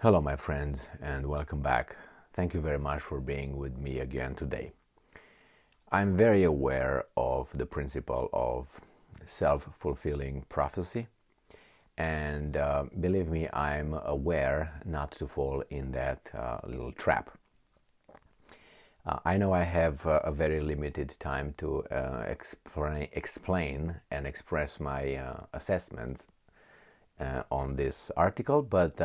Hello, my friends, and welcome back. Thank you very much for being with me again today. I'm very aware of the principle of self fulfilling prophecy, and believe me, I'm aware not to fall in that little trap. I know I have a very limited time to explain and express my assessments on this article, but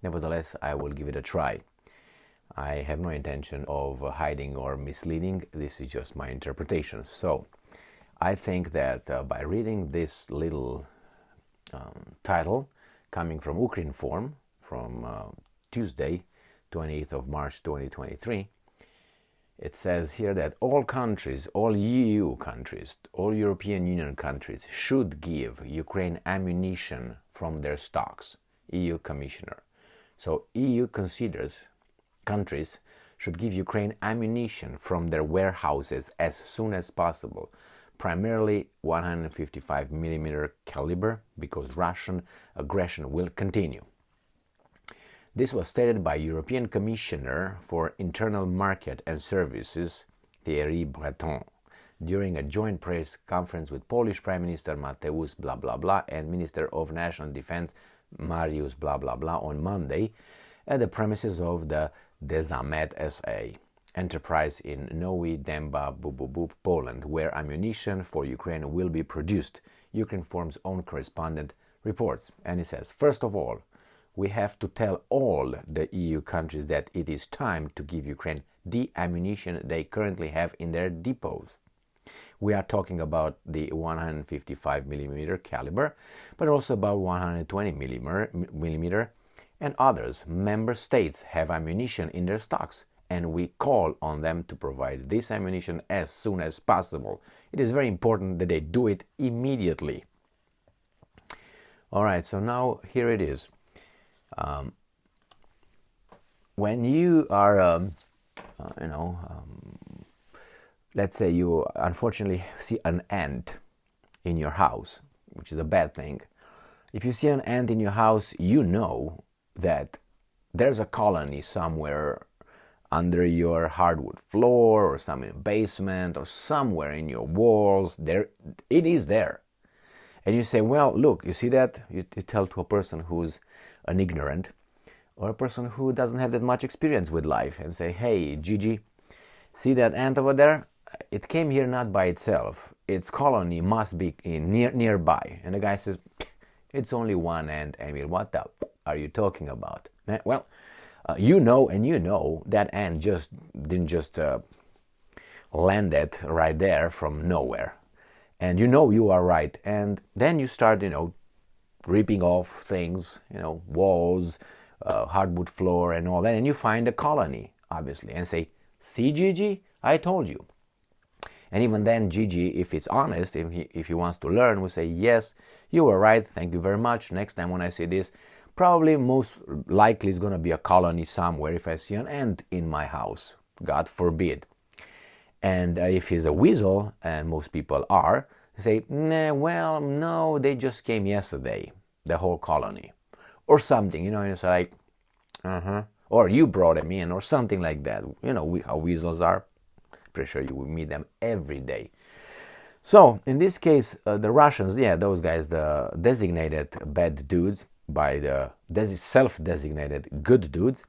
nevertheless, I will give it a try. I have no intention of hiding or misleading. This is just my interpretation. So, I think that by reading this little title coming from Ukrinform from Tuesday, 28th of March 2023, it says here that all countries, all EU countries, all European Union countries should give Ukraine ammunition from their stocks. EU Commissioner. So EU considers countries should give Ukraine ammunition from their warehouses as soon as possible, primarily 155 millimeter caliber, because Russian aggression will continue. This was stated by European Commissioner for Internal Market and Services, Thierry Breton, during a joint press conference with Polish Prime Minister Mateusz blah blah blah and Minister of National Defense Mariusz blah blah blah on Monday at the premises of the Dezamet SA enterprise in Nowy Dęba, Poland, where ammunition for Ukraine will be produced. Ukrinform's own correspondent reports, and it says, first of all, we have to tell all the EU countries that it is time to give Ukraine the ammunition they currently have in their depots. We are talking about the 155 millimeter caliber, but also about 120 millimeter and others. Member states have ammunition in their stocks, and we call on them to provide this ammunition as soon as possible. It is very important that they do it immediately. All right, so now here it is. When you are, let's say you unfortunately see an ant in your house, which is a bad thing. If you see an ant in your house, you know that there's a colony somewhere under your hardwood floor or some in the basement or somewhere in your walls. There, it is there. And you say, well, look, you see that? You tell to a person who's an ignorant or a person who doesn't have that much experience with life and say, hey, Gigi, see that ant over there? It came here not by itself. Its colony must be nearby. And the guy says, it's only one ant, Emil. What the are you talking about? Well, you know that ant didn't just landed right there from nowhere. And you are right. And then you start, ripping off things, walls, hardwood floor and all that. And you find a colony, obviously, and say, see, Gigi, I told you. And even then, Gigi, if it's honest, if he wants to learn, will say, yes, you were right. Thank you very much. Next time when I see this, probably most likely it's going to be a colony somewhere if I see an ant in my house. God forbid. And if he's a weasel, and most people are, say, nah, well, no, they just came yesterday, the whole colony. Or something, it's like, or you brought them in, or something like that. How weasels are. Pretty sure you will meet them every day. So, in this case, the Russians, those guys, the designated bad dudes by the self-designated good dudes,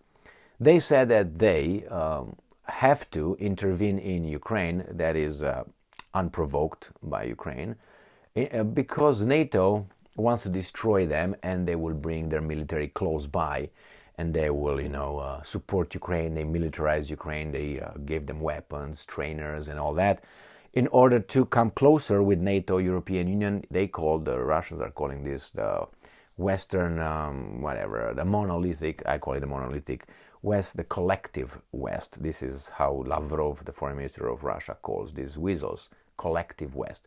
they said that they have to intervene in Ukraine, that is unprovoked by Ukraine, because NATO wants to destroy them and they will bring their military close by and they will, support Ukraine, they militarize Ukraine, they give them weapons, trainers and all that. In order to come closer with NATO, European Union, the Russians are calling this the Western, the monolithic, I call it the monolithic West, the collective West. This is how Lavrov, the foreign minister of Russia, calls these weasels, collective West.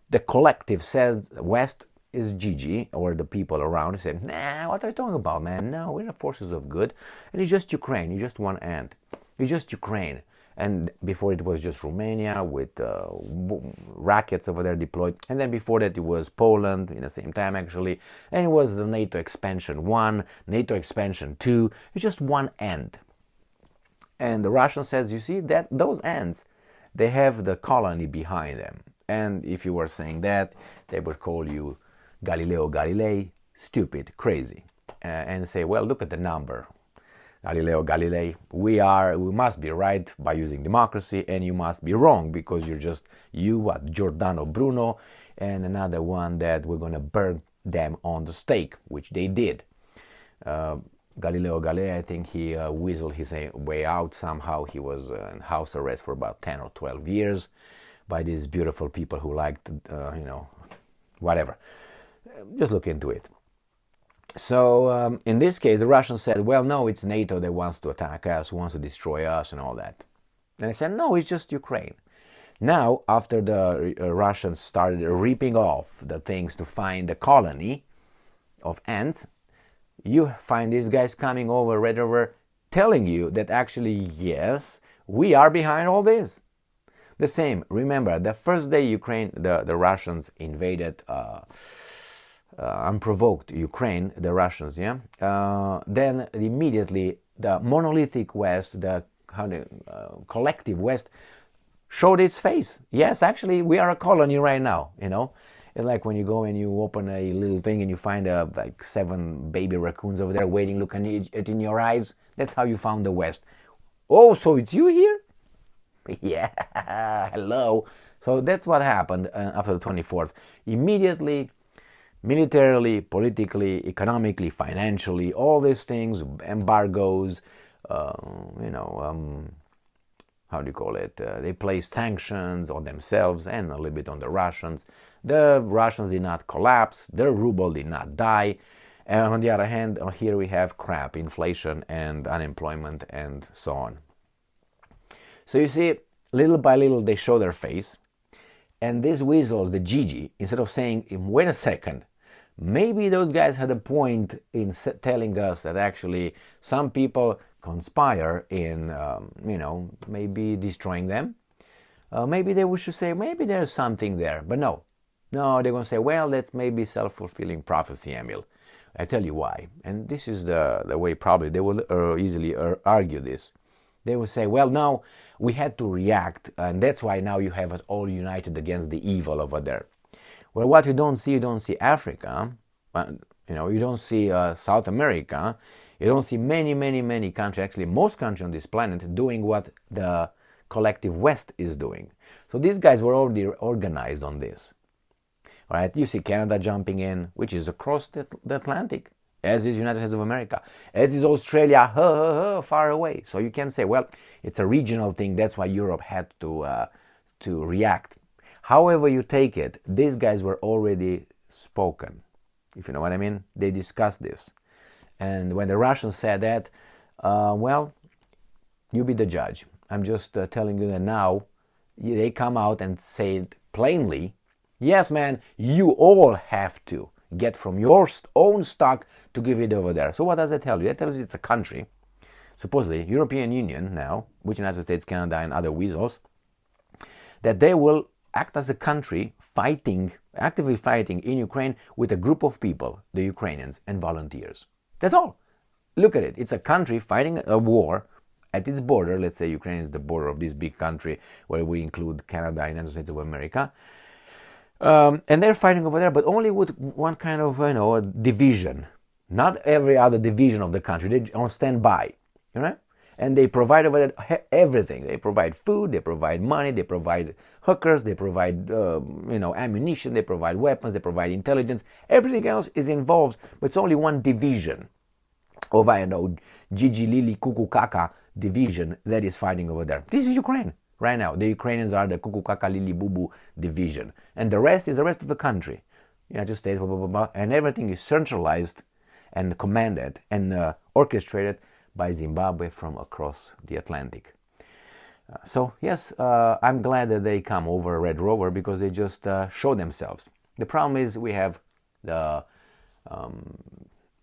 The collective says West is Gigi, or the people around say, nah, what are you talking about, man? No, we're the forces of good. And it's just Ukraine, it's just one ant. It's just Ukraine. And before it was just Romania with rockets over there deployed. And then before that it was Poland in the same time actually. And it was the NATO expansion 1, NATO expansion 2. It's just one end. And the Russian says, you see, that those ends, they have the colony behind them. And if you were saying that, they would call you Galileo Galilei, stupid, crazy. And say, well, look at the number. Galileo Galilei, we must be right by using democracy, and you must be wrong because Giordano Bruno, and another one that we're going to burn them on the stake, which they did. Galileo Galilei, I think he weaseled his way out somehow. He was in house arrest for about 10 or 12 years by these beautiful people who liked, whatever. Just look into it. So in this case, the Russians said, well, no, it's NATO that wants to attack us, who wants to destroy us and all that. And I said, no, it's just Ukraine. Now, after the Russians started ripping off the things to find the colony of ants, you find these guys coming over, right over, telling you that actually, yes, we are behind all this. The same, remember, the first day the Russians invaded unprovoked Ukraine, the Russians, then immediately the monolithic West, the collective West, showed its face. Yes, actually, we are a colony right now, It's like when you go and you open a little thing and you find like 7 baby raccoons over there waiting, looking it in your eyes. That's how you found the West. Oh, so it's you here? Yeah, hello. So that's what happened after the 24th. Immediately, militarily, politically, economically, financially, all these things, embargoes, how do you call it? They placed sanctions on themselves and a little bit on the Russians. The Russians did not collapse, their ruble did not die. And on the other hand, here we have crap, inflation and unemployment and so on. So you see, little by little they show their face. And these weasels, the Gigi, instead of saying, wait a second, maybe those guys had a point in telling us that actually some people conspire in, maybe destroying them. Maybe they should say, maybe there's something there. But no, they're going to say, well, that's maybe self-fulfilling prophecy, Emil. I tell you why. And this is the way probably they will easily argue this. They will say, well, now we had to react, and that's why now you have us all united against the evil over there. Well, what you don't see Africa, you don't see South America, you don't see many countries, actually most countries on this planet, doing what the collective West is doing. So these guys were already organized on this. All right, you see Canada jumping in, which is across the Atlantic, as is United States of America, as is Australia, far away. So you can say, well, it's a regional thing, that's why Europe had to react. However you take it, these guys were already spoken, if you know what I mean. They discussed this. And when the Russians said that, well, you be the judge. I'm just telling you that now they come out and say it plainly, yes, man, you all have to get from your own stock to give it over there. So what does that tell you? That tells you it's a country, supposedly European Union now, with United States, Canada, and other weasels, that they will act as a country actively fighting in Ukraine with a group of people, the Ukrainians and volunteers. That's all. Look at it. It's a country fighting a war at its border. Let's say Ukraine is the border of this big country where we include Canada and United States of America. And they're fighting over there, but only with one kind of, a division. Not every other division of the country. They're on standby, And they provide over there everything. They provide food, they provide money, they provide hookers, they provide, ammunition, they provide weapons, they provide intelligence. Everything else is involved, but it's only one division of, Gigi, Lili, Kuku, Kaka division that is fighting over there. This is Ukraine right now. The Ukrainians are the Kuku, Kaka, Lili, Bubu division. And the rest is the rest of the country. United States, blah, blah, blah, blah. And everything is centralized and commanded and orchestrated by Zimbabwe from across the Atlantic. So yes, I'm glad that they come over Red Rover because they just show themselves. The problem is we have the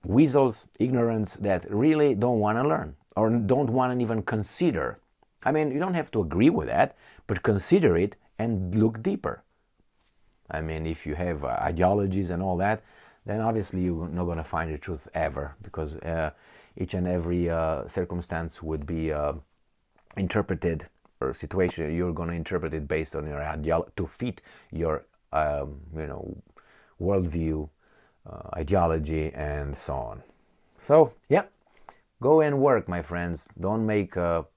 weasels, ignorance that really don't want to learn or don't want to even consider I mean, you don't have to agree with that, but consider it and look deeper. I mean, if you have ideologies and all that, then obviously you're not going to find the truth ever, because each and every circumstance would be interpreted, or situation you're going to interpret it based on your ideology to fit your worldview, ideology, and so on. So yeah, go and work, my friends. Don't make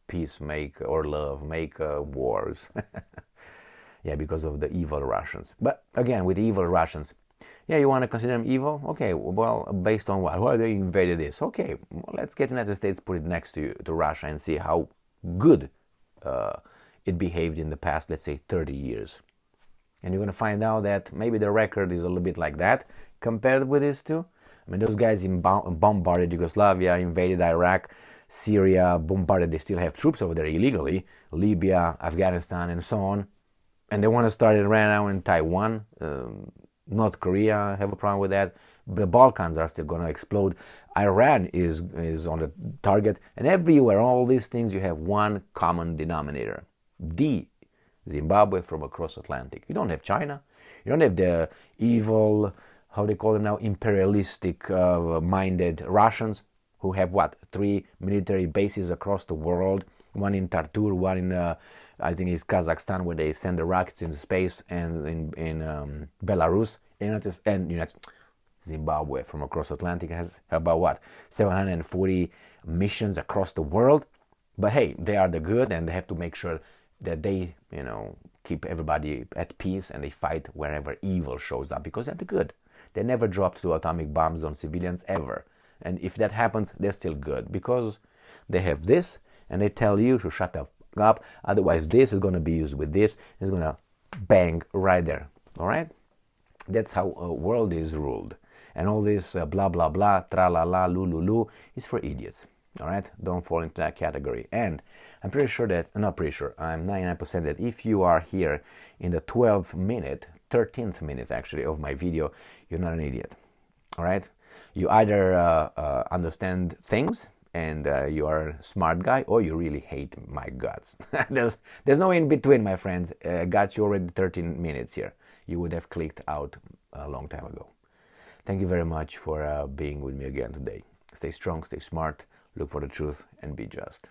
peace, make or love, make wars. Yeah, because of the evil Russians. But again, with the evil Russians, yeah, you want to consider them evil? Okay, well, based on what? Why they invaded this? Okay, well, let's get the United States, put it next to Russia, and see how good it behaved in the past, let's say, 30 years. And you're going to find out that maybe the record is a little bit like that compared with these two. I mean, those guys bombarded Yugoslavia, invaded Iraq, Syria, bombarded, they still have troops over there illegally, Libya, Afghanistan, and so on. And they want to start it right now in Taiwan. North Korea have a problem with that. The Balkans are still going to explode. Iran is on the target. And everywhere, all these things, you have one common denominator. The Zimbabwe from across Atlantic. You don't have China. You don't have the evil, how they call them now, imperialistic minded Russians, who have what, 3 military bases across the world. One in Tartu, one in I think it's Kazakhstan, where they send the rockets into space, and in Belarus, and Zimbabwe from across Atlantic has about what, 740 missions across the world. But hey, they are the good, and they have to make sure that they keep everybody at peace, and they fight wherever evil shows up, because they're the good. They never dropped 2 atomic bombs on civilians ever, and if that happens, they're still good, because they have this, and they tell you to shut up, otherwise this is going to be used with this, it's going to bang right there. All right, that's how a world is ruled, and all this blah blah blah, tra la la, lu lu lu, is for idiots. All right, don't fall into that category. And I'm pretty sure that, not pretty sure, I'm 99% that if you are here in the 13th minute actually of my video, you're not an idiot. All right, you either understand things and you are a smart guy, or you really hate my guts. There's no in between, my friends. Got you already 13 minutes here. You would have clicked out a long time ago. Thank you very much for being with me again today. Stay strong, stay smart, look for the truth, and be just.